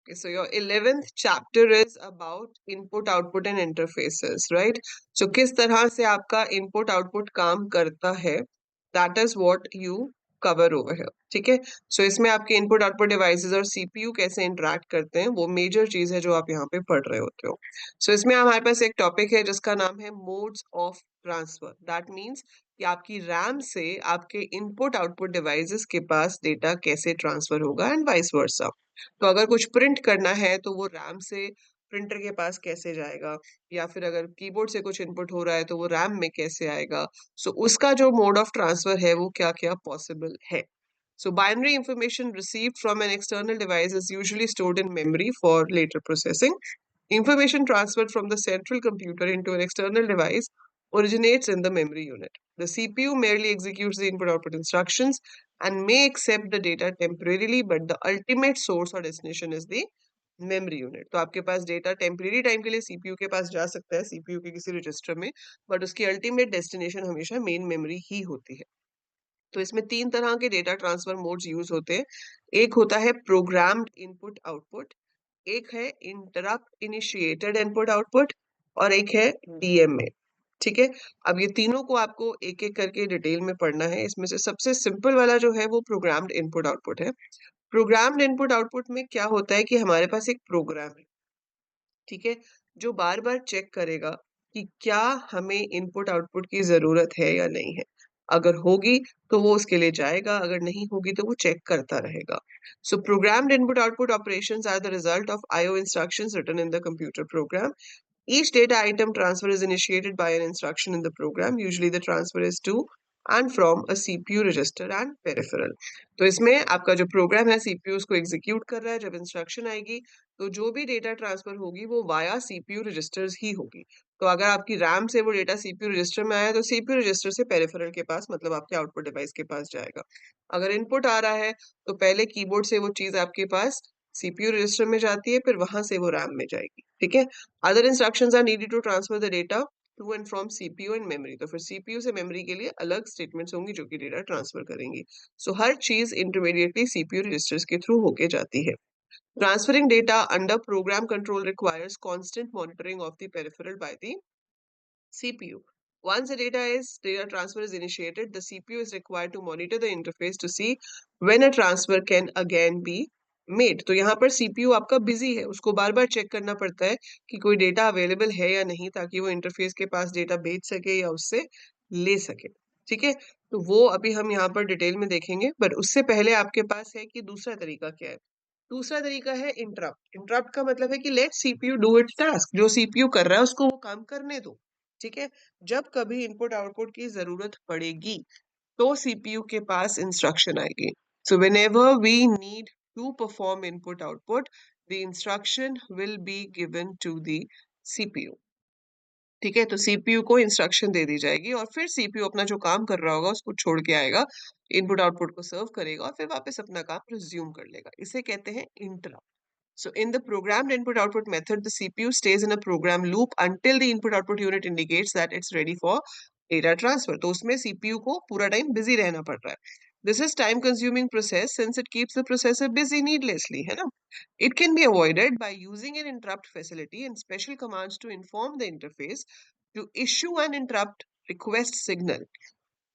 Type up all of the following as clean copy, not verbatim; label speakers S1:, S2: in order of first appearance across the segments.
S1: Okay, so your 11th chapter is about input, output and interfaces, right? So किस तरह से आपका input, output काम करता है, that is what you cover over here, ठीक है? So इसमें आपके input, output devices और CPU कैसे interact करते हैं, वो major चीज है जो आप यहाँ पे पढ़ रहे होते हो. So इसमें हमारे पास एक topic है जिसका नाम है modes of transfer. That means कि आपकी RAM से आपके input, output devices के पास data कैसे transfer होगा and vice versa. तो अगर कुछ प्रिंट करना है तो वो रैम से प्रिंटर के पास कैसे जाएगा, या फिर अगर कीबोर्ड से कुछ इनपुट हो रहा है तो वो रैम में कैसे आएगा. सो उसका जो मोड ऑफ ट्रांसफर है वो क्या क्या पॉसिबल है. So binary information received from an external device is usually stored in memory for later processing. Information transferred from the central computer into an external device originates in the memory unit. The CPU merely executes the input-output instructions and may accept the data temporarily, but the ultimate source or destination is the memory unit. तो आपके पास data temporary time के लिए CPU के पास जा सकता है, CPU के किसी रजिस्टर में, बट उसकी अल्टीमेट डेस्टिनेशन हमेशा मेन मेमोरी ही होती है. तो इसमें 3 तरह के डेटा ट्रांसफर मोड्स यूज होते हैं. एक होता है प्रोग्राम्ड इनपुट आउटपुट, एक है इंटरप्ट इनिशिएटेड इनपुट आउटपुट और एक है डीएमए. ठीक है, अब ये तीनों को आपको एक एक करके डिटेल में पढ़ना है. इसमें से सबसे सिंपल वाला जो है वो प्रोग्राम्ड इनपुट आउटपुट है. प्रोग्राम्ड इनपुट आउटपुट में क्या होता है कि हमारे पास एक प्रोग्राम है, ठीक है, जो बार बार चेक करेगा कि क्या हमें इनपुट आउटपुट की जरूरत है या नहीं है. अगर होगी तो वो उसके लिए जाएगा, अगर नहीं होगी तो वो चेक करता रहेगा. So programmed input output operations are the result of IO instructions written in the computer program. Each data item transfer is initiated by an instruction in the program. Usually the transfer is to and from a CPU register and peripheral. तो इसमें आपका जो programme है CPU उसको execute कर रहा है. जब इंस्ट्रक्शन आएगी तो जो भी डेटा ट्रांसफर होगी वो वाया सीपीयू रजिस्टर्स ही होगी. तो अगर आपकी रैम से वो डेटा सीपीयू रजिस्टर में आया तो सीपीयू रजिस्टर से पेरिफेरल के पास, मतलब आपके आउटपुट डिवाइस के पास जाएगा. अगर इनपुट आ रहा है तो पहले कीबोर्ड से वो चीज आपके पास सीपीयू रजिस्टर में जाती है, फिर वहां से वो रैम में जाएगी. ठीक है, other instructions are needed to transfer the data to and from CPU and memory. तो फिर सीपीयू से मेमोरी के लिए अलग स्टेटमेंट्स होंगी जो कि डेटा ट्रांसफर करेंगी. सो हर चीज इंटरमीडिएटली सीपीयू रजिस्टर्स के थ्रू होके जाती है. Transferring data under program control requires constant monitoring of the peripheral by the CPU. Once the data transfer is initiated, the CPU is required to monitor the interface to see when a transfer can again be made. तो यहाँ पर CPU आपका busy है, उसको बार बार check करना पड़ता है कि कोई डेटा अवेलेबल है या नहीं, ताकि वो इंटरफेस के पास डेटा भेज सके या उससे ले सके. ठीक है, तो वो अभी हम यहाँ पर डिटेल में देखेंगे, पर उससे पहले आपके पास है कि दूसरा तरीका क्या है. दूसरा तरीका है इंटरप्ट. इंटरप्ट का मतलब है कि let CPU do its task. जो सीपीयू कर रहा है उसको वो काम करने दो. ठीक है, जब कभी इनपुट आउटपुट की जरूरत पड़ेगी तो सीपीयू के पास इंस्ट्रक्शन आएगी. So whenever we need to perform input output, the instruction will be given to the CPU. ठीक है, तो सीपीयू को इंस्ट्रक्शन दे दी जाएगी और फिर सीपीयू अपना जो काम कर रहा होगा उसको छोड़ के आएगा, इनपुट आउटपुट को सर्व करेगा और फिर वापस अपना काम रिज्यूम कर लेगा. इसे कहते हैं interrupt. So in the programmed input-output method, the CPU stays in a program loop until the input-output unit indicates that it's ready for data transfer. तो उसमें CPU को पूरा टाइम busy रहना पड़ रहा है. This is time-consuming process since it keeps the processor busy needlessly, है ना? It can be avoided by using an interrupt facility and special commands to inform the interface to issue an interrupt request signal.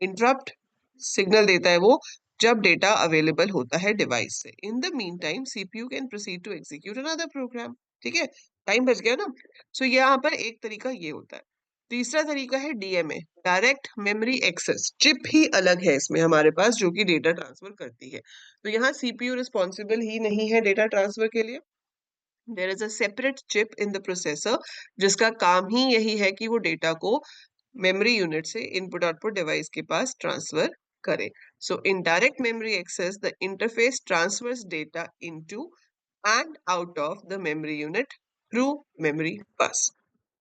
S1: Interrupt signal देता है वो जब data available होता है device से. In the meantime CPU can proceed to execute another program. ठीक है, time बच गया ना. सो यहाँ पर एक तरीका ये होता है. तीसरा तरीका है DMA, direct memory access. Chip ही अलग है इसमें हमारे पास जो कि डेटा ट्रांसफर करती है. तो यहाँ सीपीयू रिस्पॉन्सिबल ही नहीं है डेटा ट्रांसफर के लिए. There is a separate chip in the processor जिसका काम ही यही है कि वो डेटा को मेमोरी यूनिट से इनपुट आउटपुट डिवाइस के पास ट्रांसफर करे. So in direct memory access, the interface transfers data into and out of the memory unit through memory bus.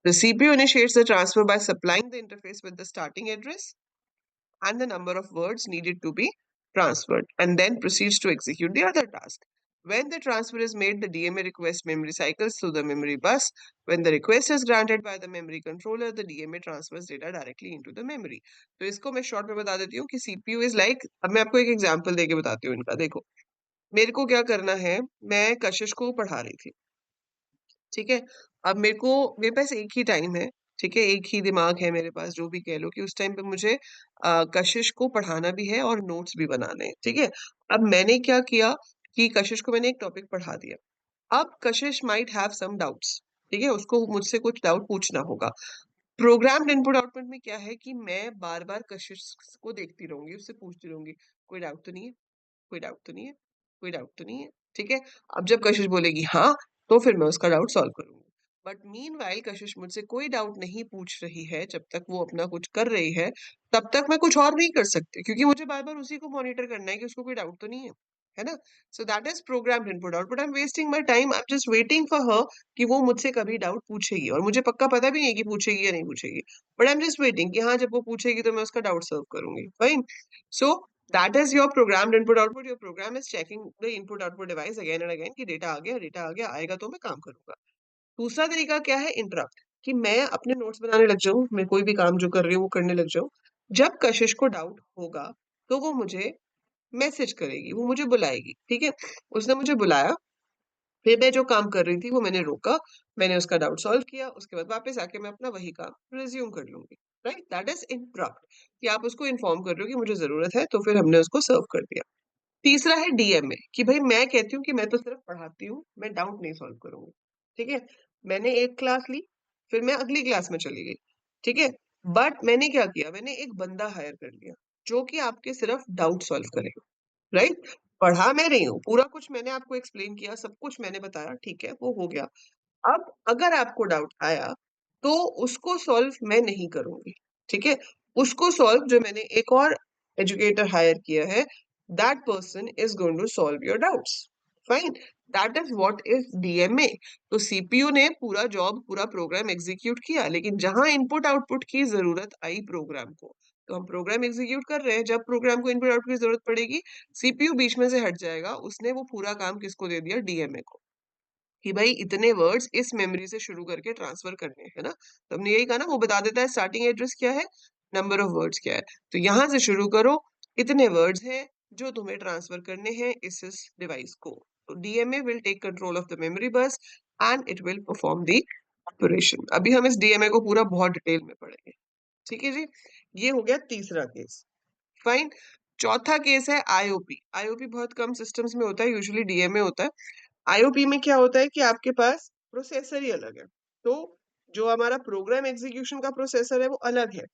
S1: The CPU initiates the transfer by supplying the interface with the starting address and the number of words needed to be transferred, and then proceeds to execute the other task. When the transfer is made, the DMA request memory cycles through the memory bus. When the request is granted by the memory controller, the DMA transfers data directly into the memory. तो इसको मैं short में बता देती हूँ कि CPU is like, अब मैं आपको एक एग्जांपल देके बताती हूँ इनका. देखो, मेरे को क्या करना है, मैं कशिश को पढ़ा रही थी, ठीक है। अब मेरे पास एक ही टाइम है, ठीक है, एक ही दिमाग है मेरे पास, जो भी कह लो कि उस टाइम पे मुझे कशिश को पढ़ाना भी है और नोट्स भी बनाने हैं, ठीक है। अब मैंने क्या किया कि कशिश को मैंने एक टॉपिक पढ़ा दिया। अब कशिश माइट हैव सम डाउट्स, ठीक है, उसको मुझसे कुछ डाउट पूछना होगा। प्रोग्राम्ड इनपुट आउटपुट में क्या है कि मैं बार बार कशिश को देखती रहूंगी, उससे पूछती रहूंगी, कोई डाउट तो नहीं है, कोई डाउट तो नहीं है, कोई डाउट तो नहीं है, ठीक है। अब जब कशिश बोलेगी हाँ, तो फिर मैं उसका डाउट सॉल्व करूंगी। बट मीनवाइल कशिश मुझसे कोई डाउट नहीं पूछ रही है, जब तक वो अपना कुछ कर रही है, तब तक मैं कुछ और नहीं कर सकती, क्योंकि मुझे बार बार उसी को मॉनिटर करना है कि उसको कोई डाउट तो नहीं है ना। सो that is programmed input output. I am wasting my time, I am just waiting for her कि वो मुझसे कभी डाउट पूछेगी, और मुझे पक्का पता भी नहीं है कि पूछेगी या नहीं पूछेगी, but I am just waiting कि हाँ, जब वो पूछेगी तो मैं उसका डाउट सॉल्व करूंगी, fine. So that is your programmed input output. Your program is checking the input output device again and again कि डेटा आ गया, आएगा तो मैं काम करूंगा। दूसरा तरीका क्या है, इंटरप्ट, कि मैं अपने नोट्स बनाने लग जाऊं, मैं कोई भी काम जो कर रही हूँ वो करने लग जाऊं। जब कशिश को डाउट होगा तो वो मुझे मैसेज करेगी, वो मुझे बुलाएगी, ठीक है। उसने मुझे बुलाया, फिर मैं जो काम कर रही थी वो मैंने रोका, मैंने उसका डाउट सॉल्व किया, उसके बाद वापस आके मैं अपना वही काम रिज्यूम कर लूंगी, राइट। दैट इज इंटरप्ट, कि आप उसको इन्फॉर्म कर रहे हो कि मुझे जरूरत है, तो फिर हमने उसको सर्व कर दिया। तीसरा है डीएमए, कि भाई मैं कहती हूँ कि मैं तो सिर्फ पढ़ाती हूँ, मैं डाउट नहीं सॉल्व करूंगी, ठीक है। मैंने एक क्लास ली, फिर मैं अगली क्लास में चली गई, ठीक है। बट मैंने क्या किया, मैंने एक बंदा हायर कर लिया जो कि आपके सिर्फ डाउट सॉल्व करेगा, राइट। पढ़ा मैं रही हूँ, पूरा कुछ मैंने आपको एक्सप्लेन किया, सब कुछ मैंने बताया, ठीक है, वो हो गया। अब अगर आपको डाउट आया तो उसको सॉल्व मैं नहीं करूंगी, ठीक है। उसको सॉल्व, जो मैंने एक और एजुकेटर हायर किया है, that person is going to solve your doubts, fine. That is what is DMA. तो सीपीयू ने पूरा जॉब, पूरा प्रोग्राम एग्जीक्यूट किया, लेकिन जहां इनपुट आउटपुट की जरूरत आई प्रोग्राम को, तो हम प्रोग्राम एग्जीक्यूट कर रहे हैं, जब प्रोग्राम को इनपुट आउटपुट की जरूरत पड़ेगी, सीपीयू बीच में से हट जाएगा, उसने वो पूरा काम किसको दे दिया, डीएमए को, कि भाई इतने वर्ड्स इस मेमोरी से शुरू करके ट्रांसफर करने हैं ना। तो हमने यही कहा ना, वो बता देता है स्टार्टिंग एड्रेस क्या है, नंबर ऑफ वर्ड्स क्या है, तो यहां से शुरू करो, इतने वर्ड्स हैं जो तुम्हें ट्रांसफर करने हैं इस डिवाइस को। तो DMA will take control of the memory bus and it will perform the operation. अभी हम इस डीएमए को पूरा बहुत डिटेल में पढ़ेंगे, ठीक है जी। ये हो गया तीसरा केस, फाइन। चौथा केस है आईओपी। आईओपी बहुत कम सिस्टम्स में होता है, यूजुअली डीएमए होता है। आईओपी में क्या होता है कि आपके पास प्रोसेसर ही अलग है, तो जो हमारा प्रोग्राम एग्जीक्यूशन का प्रोसेसर है वो अलग है,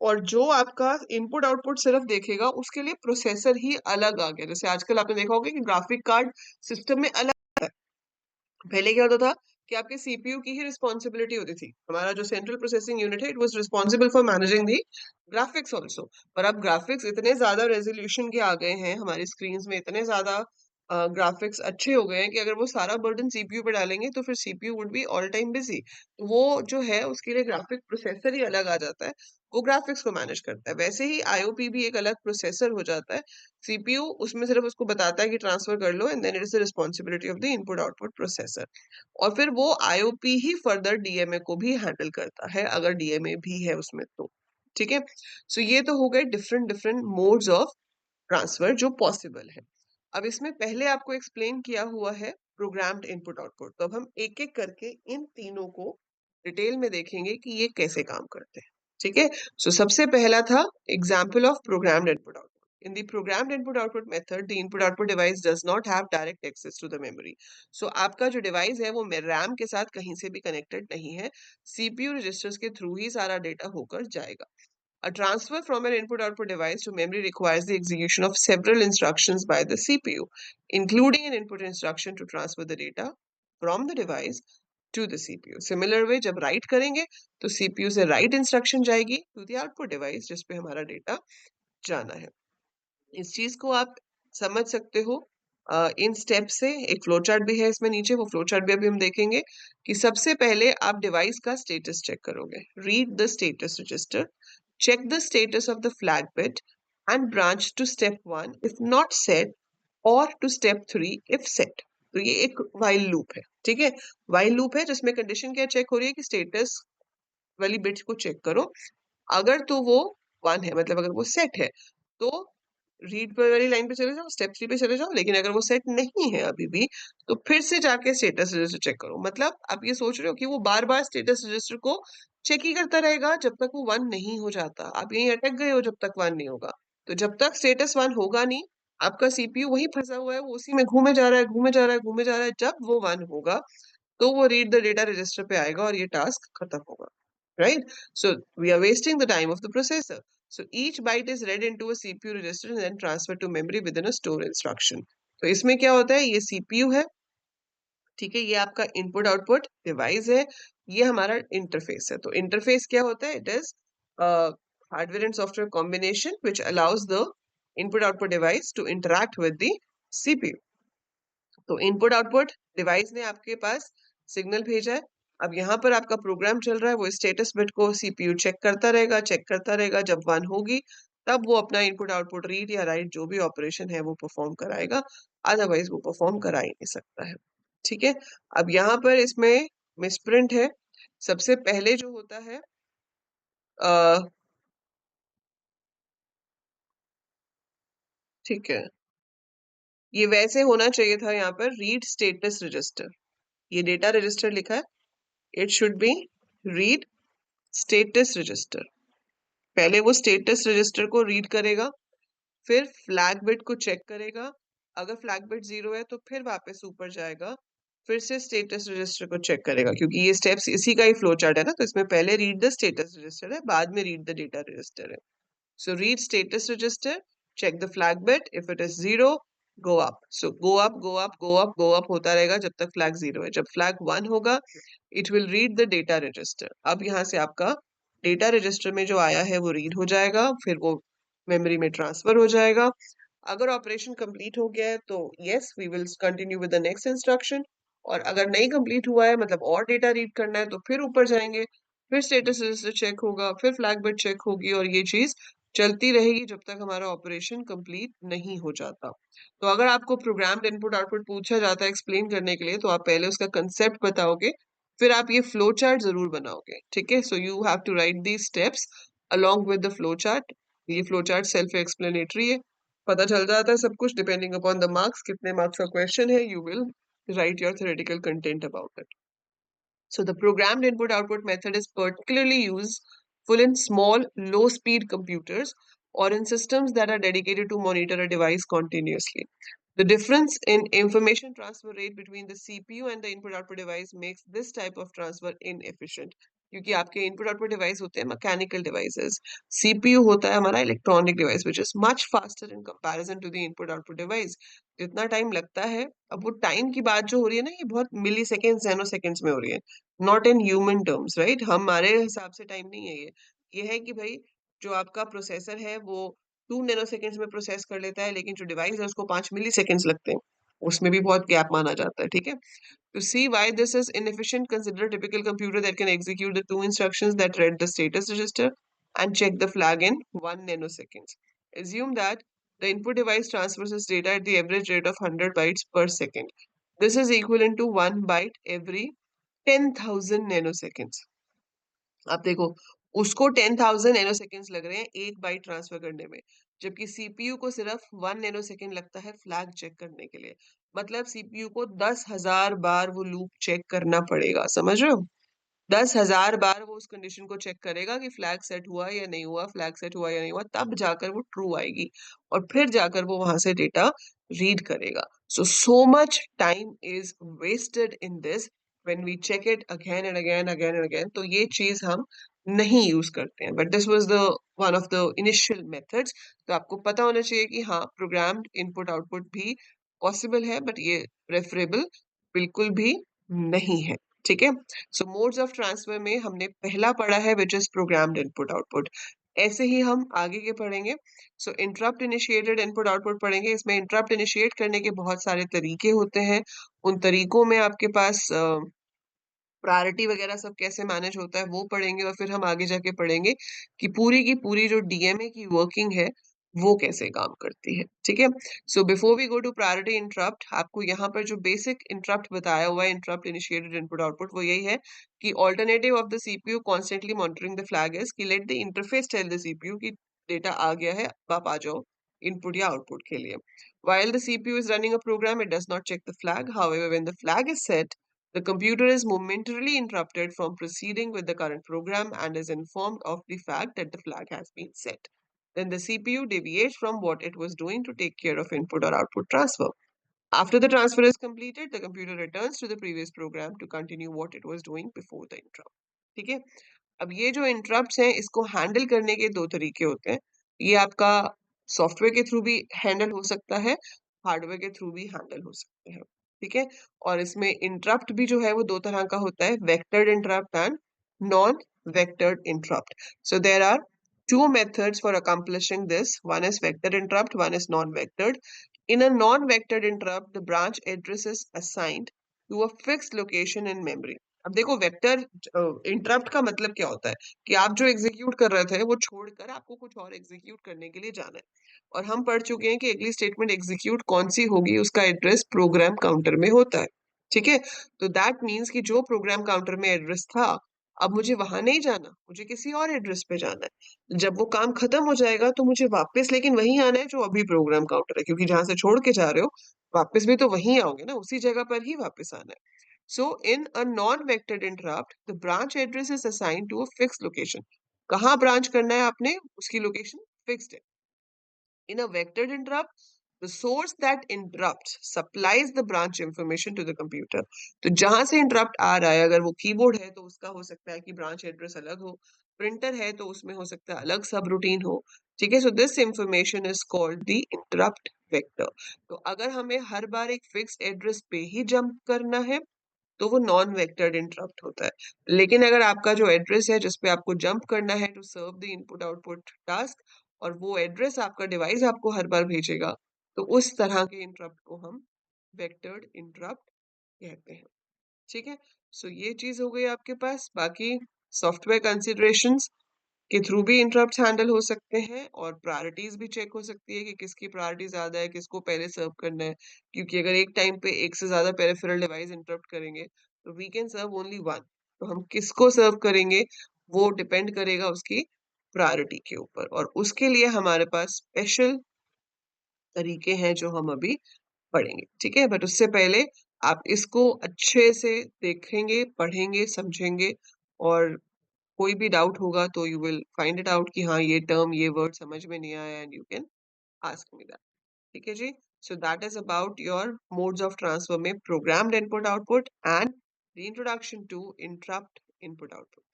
S1: और जो आपका इनपुट आउटपुट सिर्फ देखेगा उसके लिए प्रोसेसर ही अलग आ गया। जैसे आजकल आपने देखा होगा कि ग्राफिक कार्ड सिस्टम में अलग है। पहले क्या होता था कि आपके सीपीयू की ही रिस्पॉन्सिबिलिटी होती थी, हमारा जो सेंट्रल प्रोसेसिंग यूनिट है, it was responsible for managing the graphics also. पर अब ग्राफिक्स इतने ज्यादा रेजोल्यूशन के आ गए हैं, हमारी स्क्रीन में इतने ज्यादा ग्राफिक्स अच्छे हो गए हैं कि अगर वो सारा बर्डन सीपीयू पे डालेंगे तो फिर CPU would be all time busy. वो जो है उसके लिए ग्राफिक प्रोसेसर ही अलग आ जाता है, वो ग्राफिक्स को मैनेज करता है। वैसे ही आईओपी भी एक अलग प्रोसेसर हो जाता है, सीपीयू उसमें सिर्फ उसको बताता है कि ट्रांसफर कर लो, and then it is the responsibility of the input output processor. और फिर वो आईओपी ही फर्दर डीएमए को भी हैंडल करता है, अगर डीएमए भी है उसमें तो, ठीक है। सो ये तो हो गए different different modes of transfer जो पॉसिबल है। अब इसमें पहले आपको एक्सप्लेन किया हुआ है प्रोग्राम्ड इनपुट आउटपुट, तो अब हम एक एक करके इन तीनों को डिटेल में देखेंगे कि ये कैसे काम करते हैं, ठीक है। सो सबसे पहला था example of programmed input output. In the programmed input output method, the input output device does not have direct access to the memory. So आपका जो डिवाइस है वो रैम के साथ कहीं से भी कनेक्टेड नहीं है, सीपीयू रजिस्टर्स के थ्रू ही सारा डेटा होकर जाएगा। A transfer from an input-output device to memory requires the execution of several instructions by the CPU, including an input instruction to transfer the data from the device to the CPU. Similar way, जब write करेंगे तो CPU से write instruction जाएगी to the output device जिस पे हमारा data जाना है। इस चीज को आप समझ सकते हो इन स्टेप से। एक फ्लो चार्ट भी है इसमें नीचे, वो फ्लो चार्ट भी अभी हम देखेंगे। कि सबसे पहले आप डिवाइस का स्टेटस चेक करोगे, read the status register, check the status of the flag bit and branch to step 1 if not set or to step 3 if set। तो ये एक while loop है, ठीक है। while loop है जिसमें कंडीशन क्या चेक हो रही है कि स्टेटस वाली बिट को चेक करो, अगर तो वो 1 है, मतलब अगर वो सेट है, तो रीड पर वाली लाइन पे चले जाओ, स्टेप 3 पे चले जाओ, लेकिन अगर वो सेट नहीं है अभी भी तो फिर से जाके स्टेटस रजिस्टर चेक करो। मतलब आप ये सोच रहे हो कि वो बार बार स्टेटस रजिस्टर को चेक ही करता रहेगा जब तक वो 1 नहीं हो जाता। आप यहीं अटक गए हो जब तक 1 नहीं होगा। तो जब तक स्टेटस 1 होगा नहीं, आपका सीपीयू वहीं फंसा हुआ है, वो उसी में घूमे जा रहा है, घूमे जा रहा है, घूमे जा रहा है। जब वो 1 होगा तो वो रीड द डेटा रजिस्टर पे आएगा और ये टास्क खत्म होगा, right? So we are wasting the time of the processor. So each byte is read into a CPU register and then transferred to memory within a store instruction. तो इसमें क्या होता है, ये सीपीयू है, ठीक है, ये आपका इनपुट आउटपुट डिवाइस है, ये हमारा इंटरफेस है। तो इंटरफेस क्या होता है, it is hardware and software combination which allows the input output device to interact with the CPU. तो इनपुट आउटपुट डिवाइस ने आपके पास सिग्नल भेजा है। अब यहाँ पर आपका प्रोग्राम चल रहा है, वो स्टेटस बिट को सीपीयू चेक करता रहेगा, चेक करता रहेगा। जब 1 होगी तब वो अपना इनपुट आउटपुट रीड या राइट जो भी ऑपरेशन है वो परफॉर्म कराएगा, अदरवाइज वो परफॉर्म करा ही नहीं सकता है। ठीक है, अब यहाँ पर इसमें मिसप्रिंट है। सबसे पहले जो होता है ठीक है, ये वैसे होना चाहिए था यहाँ पर रीड स्टेटस रजिस्टर। ये डेटा रजिस्टर लिखा है, it should be read status register. पहले वो स्टेटस रजिस्टर को रीड करेगा, फिर फ्लैग बिट को चेक करेगा। अगर फ्लैग बिट 0 है तो फिर वापस ऊपर जाएगा, फिर से स्टेटस रजिस्टर को चेक करेगा, क्योंकि ये स्टेप्स इसी का ही फ्लो चार्ट है ना। तो इसमें पहले रीड द स्टेटस रजिस्टर है, बाद में रीड द डेटा रजिस्टर है। So read status register, check the flag bit. If it is 0, go up. So go up, go up, go up, go up होता रहेगा जब तक flag 0 है। जब flag 1 होगा, it will read the data register. अब यहाँ से आपका डेटा रजिस्टर में जो आया है वो रीड हो जाएगा, फिर वो मेमोरी में ट्रांसफर हो जाएगा। अगर ऑपरेशन कंप्लीट हो गया है तो yes we will continue with the next instruction, और अगर नहीं कंप्लीट हुआ है, मतलब और डेटा रीड करना है, तो फिर ऊपर जाएंगे, फिर स्टेटस रजिस्टर चेक होगा, फिर फ्लैग बिट चेक होगी, और ये चीज चलती रहेगी जब तक हमारा ऑपरेशन कंप्लीट नहीं हो जाता। तो अगर आपको प्रोग्राम्ड इनपुट आउटपुट पूछा जाता है एक्सप्लेन करने के लिए, तो आप पहले उसका कंसेप्ट बताओगे, फिर आप ये फ्लो चार्ट जरूर बनाओगे। ठीक है, so you have to write these steps along with the flow chart. ये फ्लो चार्ट सेल्फ एक्सप्लेनेटरी है, पता चल जाता है सब कुछ। डिपेंडिंग अपॉन द मार्क्स, कितने मार्क्स का क्वेश्चन है, यू विल write your theoretical content about it. So the programmed input-output method is particularly useful in small, low-speed computers or in systems that are dedicated to monitor a device continuously. The difference in information transfer rate between the CPU and the input-output device makes this type of transfer inefficient. क्योंकि आपके input output device होते हैं mechanical devices, CPU होता है हमारा electronic device which is much faster in comparison to the input output device. जितना time लगता है, अब वो टाइम की बात जो हो रही है ना, ये बहुत मिली सेकेंड्स नैनो सेकेंड्स में हो रही है, not in human terms, right. हमारे हिसाब से टाइम नहीं है ये है कि भाई जो आपका प्रोसेसर है वो 2 नैनो सेकेंड्स में प्रोसेस कर लेता है, लेकिन जो डिवाइस है उसको 5 मिली सेकेंड्स लगते हैं, उसमें भी बहुत गैप माना जाता है। ठीक है, to see why this is inefficient, consider a typical computer that can execute the 2 instructions that read the status register and check the flag in 1 nanoseconds. Assume that the input device transfers its data at the average rate of 100 bytes per second. This is equivalent to 1 byte every 10,000 nanoseconds. आप देखो, उसको 10,000 nano seconds लग रहे हैं एक byte transfer करने में, जबकि सीपीयू को सिर्फ 1 नैनो सेकेंड लगता है फ्लैग चेक करने के लिए। मतलब सीपीयू को 10,000 बार वो लूप चेक करना पड़ेगा, समझ रहे हो? 10,000 बार वो उस कंडीशन को चेक करेगा कि फ्लैग सेट हुआ या नहीं हुआ, फ्लैग सेट हुआ या नहीं हुआ, तब जाकर वो ट्रू आएगी, और फिर जाकर वो वहां से डेटा रीड करेगा। So much time is wasted in this when we check it again and again again and again. तो ये चीज हम नहीं यूज करते हैं, but this was the one of the initial methods. तो आपको पता होना चाहिए कि हाँ, प्रोग्राम्ड इनपुट आउटपुट भी पॉसिबल है, बट ये प्रेफरेबल बिल्कुल भी नहीं है। ठीक है, सो मोड्स ऑफ ट्रांसफर में हमने पहला पढ़ा है which is programmed input output. ऐसे ही हम आगे के पढ़ेंगे। सो इंटरप्ट इनिशिएटेड इनपुट आउटपुट पढ़ेंगे। इसमें इंटरप्ट इनिशिएट करने के बहुत सारे तरीके होते हैं। उन तरीकों में आपके पास प्रायोरिटी वगैरह सब कैसे मैनेज होता है वो पढ़ेंगे, और फिर हम आगे जाके पढ़ेंगे कि पूरी की पूरी जो डीएमए की वर्किंग है वो कैसे काम करती है। ठीक है, so before we go to priority interrupt, आपको यहाँ पर जो बेसिक इंटरप्ट बताया हुआ है, इंटरप्ट इनिशिएटेड इनपुट आउटपुट, वो यही है कि alternative of the CPU constantly monitoring the flag is कि let the interface tell the CPU कि डेटा आ गया है, अब आप आ जाओ इनपुट या आउटपुट के लिए. While the CPU is running a program, it does not check the flag. However, when the flag is set, the computer is momentarily interrupted from proceeding with the current program and is informed of the fact that the flag has been set. Then the CPU deviates from what it was doing to take care of input or output transfer. After the transfer is completed, the computer returns to the previous program to continue what it was doing before the interrupt. ठीक है. अब ये जो interrupts हैं इसको handle करने के दो तरीके होते हैं. ये आपका सॉफ्टवेयर के थ्रू भी हैंडल हो सकता है, हार्डवेयर के थ्रू भी हैंडल हो सकते हैं. ठीक है. और इसमें इंटरप्ट भी जो है वो दो तरह का होता है, vectored interrupt and non vectored interrupt. So there are two methods for accomplishing this. One is vector interrupt, one is non-vectored. In a non-vectored interrupt, the branch address is assigned to a fixed location in memory. अब देखो vector interrupt का मतलब क्या होता है कि आप जो एग्जीक्यूट कर रहे थे वो छोड़कर आपको कुछ और एग्जीक्यूट करने के लिए जाना है. और हम पढ़ चुके हैं कि अगली स्टेटमेंट एग्जीक्यूट कौन सी होगी उसका एड्रेस प्रोग्राम काउंटर में होता है. ठीक है. तो दैट मीन्स कि जो प्रोग्राम काउंटर में एड्रेस था अब मुझे वहां नहीं जाना, मुझे किसी और एड्रेस पे जाना है. जब वो काम खत्म हो जाएगा तो मुझे वापस लेकिन वहीं आना है जो अभी प्रोग्राम काउंटर है, क्योंकि जहां से छोड़ के जा रहे हो वापस भी तो वहीं आओगे ना, उसी जगह पर ही वापस आना है. So in a non-vectored interrupt, the branch address is assigned to a fixed location. कहाँ branch करना है आपने, उसकी location fixed है. In a vectored interrupt, the source that interrupts supplies the branch information to the computer. तो जहां से interrupt आ रहा है, अगर वो कीबोर्ड है तो उसका हो सकता है कि branch address अलग हो, प्रिंटर है तो उसमें हो सकता है अलग सब रूटीन हो. ठीक है. So this information is called the interrupt vector. तो अगर हमें हर बार एक फिक्स्ड एड्रेस पे ही जंप करना है तो वो नॉन वेक्टर्ड इंटरप्ट होता है. लेकिन अगर आपका जो एड्रेस है जिस पे आपको जंप करना है to serve the input output task और वो एड्रेस आपका डिवाइस आपको हर बार भेजेगा, तो उस तरह के इंटरप्ट को हम वेक्टर्ड इंटरप्ट कहते हैं. ठीक है. सो ये चीज हो गई आपके पास. बाकी सॉफ्टवेयर कंसिडरेशंस के थ्रू भी इंटरप्ट्स हैंडल हो सकते हैं और प्रायोरिटीज भी चेक हो सकती है कि किसकी प्रायोरिटी ज्यादा है, किसको पहले सर्व करना है. क्योंकि अगर एक टाइम पे एक से ज्यादा पेरिफेरल डिवाइस इंटरप्ट करेंगे तो we can serve only one. तो हम किसको सर्व करेंगे वो डिपेंड करेगा उसकी प्रायोरिटी के ऊपर, और उसके लिए हमारे पास स्पेशल तरीके हैं जो हम अभी पढ़ेंगे. ठीक है. बट उससे पहले आप इसको अच्छे से देखेंगे, पढ़ेंगे, समझेंगे, और कोई भी डाउट होगा तो you will find it out कि हाँ ये टर्म ये वर्ड समझ में नहीं आया and you can ask me that. ठीक है जी. So that is about your modes of transfer में programmed input output and the introduction to interrupt input output.